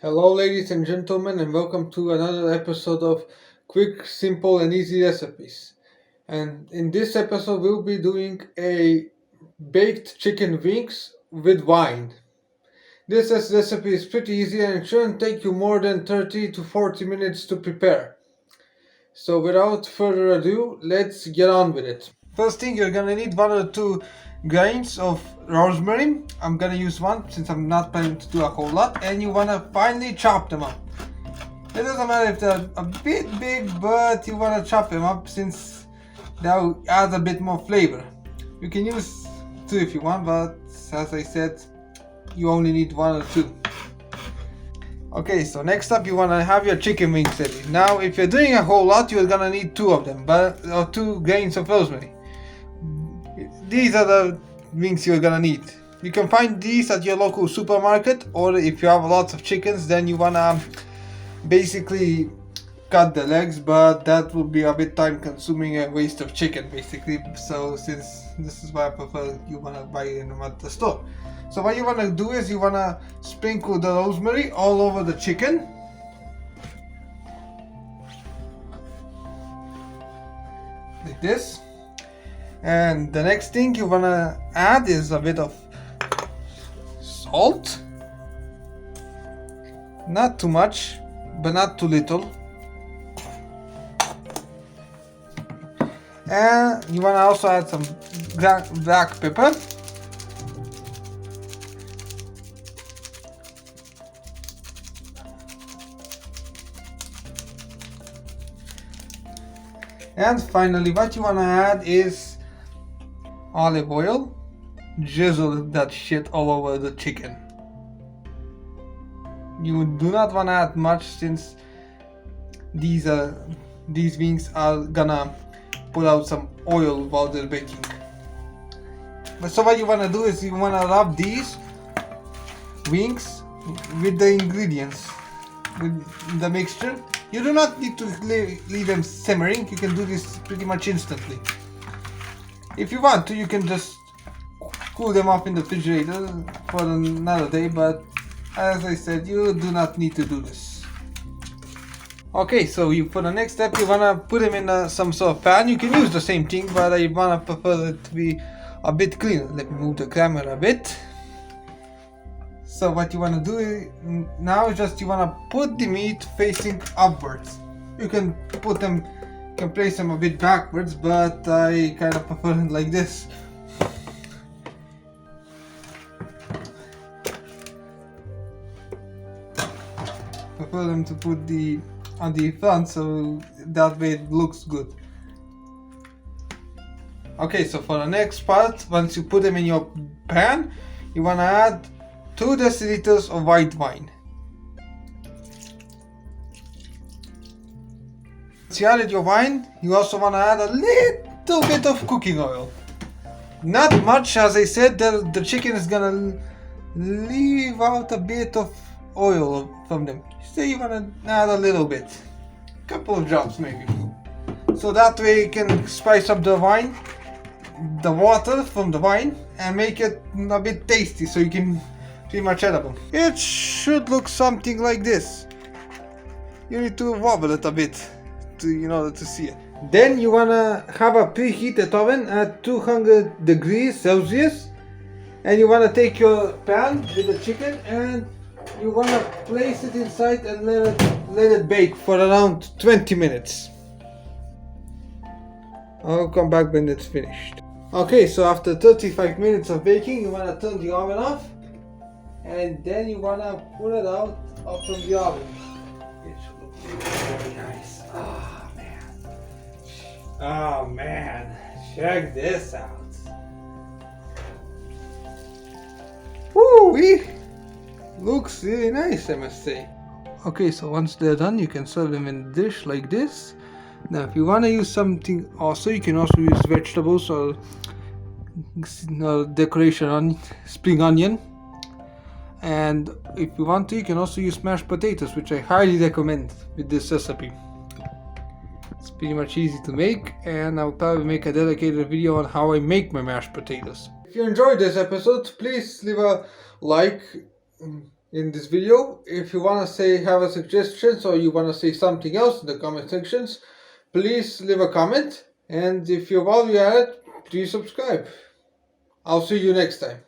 Hello, ladies and gentlemen, and welcome to another episode of Quick, Simple, and Easy Recipes. And in this episode, we'll be doing a baked chicken wings with wine. Recipe is pretty easy and it shouldn't take you more than 30 to 40 minutes to prepare. So, without further ado, let's get on with it. First thing, you're gonna need 1 or 2 grains of rosemary. I'm gonna use one since I'm not planning to do a whole lot, and you wanna finely chop them up. It doesn't matter if they're a bit big, but you wanna chop them up since that will add a bit more flavor. You can use 2 if you want, but as I said, you only need 1 or 2. Okay, so next up you wanna have your chicken wings ready. Now, if you're doing a whole lot, you're gonna need 2 of them, or 2 grains of rosemary. These are the wings you're gonna need. You can find these at your local supermarket, or if you have lots of chickens, then you wanna basically cut the legs, but that will be a bit time consuming and waste of chicken basically. So since this is why I prefer you wanna buy them at the store. So what you wanna do is you wanna sprinkle the rosemary all over the chicken. Like this. And the next thing you wanna add is a bit of salt. Not too much, but not too little. And you wanna also add some black pepper. And finally, what you wanna add is olive oil. Drizzle that shit all over the chicken. You do not wanna add much since these wings are gonna put out some oil while they're baking. But so what you wanna do is you wanna rub these wings with the ingredients, with the mixture. You do not need to leave them simmering. You can do this pretty much instantly. If you want to, you can just cool them off in the refrigerator for another day, but as I said, you do not need to do this. Okay, so for the next step, you wanna put them in some sort of pan. You can use the same thing, but I wanna prefer it to be a bit cleaner. Let me move the camera a bit. So what you wanna do now is just you wanna put the meat facing upwards. You can place them a bit backwards, but I kind of prefer it like this. Prefer them to put on the front, so that way it looks good. Okay, so for the next part, once you put them in your pan, you wanna add 2 deciliters of white wine. Once you added your wine, you also want to add a little bit of cooking oil. Not much, as I said, the chicken is gonna leave out a bit of oil from them. So you want to add a little bit, couple of drops maybe. So that way you can spice up the water from the wine, and make it a bit tasty, so you can pretty much edible. It should look something like this. You need to wobble it a bit in order to see it. Then you wanna have a preheated oven at 200 degrees Celsius, and you wanna take your pan with the chicken and you wanna place it inside and let it bake for around 20 minutes. I'll come back when it's finished. Okay, so after 35 minutes of baking, you wanna turn the oven off. And then you wanna pull it out from the oven. It should look very nice. Oh man. Oh man. Check this out. Woo! Looks really nice, I must say. Okay, so once they're done, you can serve them in a dish like this. Now, if you wanna use something also, you can also use vegetables or decoration on spring onion. And if you want to, you can also use mashed potatoes, which I highly recommend with this recipe. It's pretty much easy to make, and I'll probably make a dedicated video on how I make my mashed potatoes. If you enjoyed this episode, please leave a like, in this video. If you want to have a suggestions or you want to say something else in the comment sections, please leave a comment. And if you're value added, please subscribe. I'll see you next time.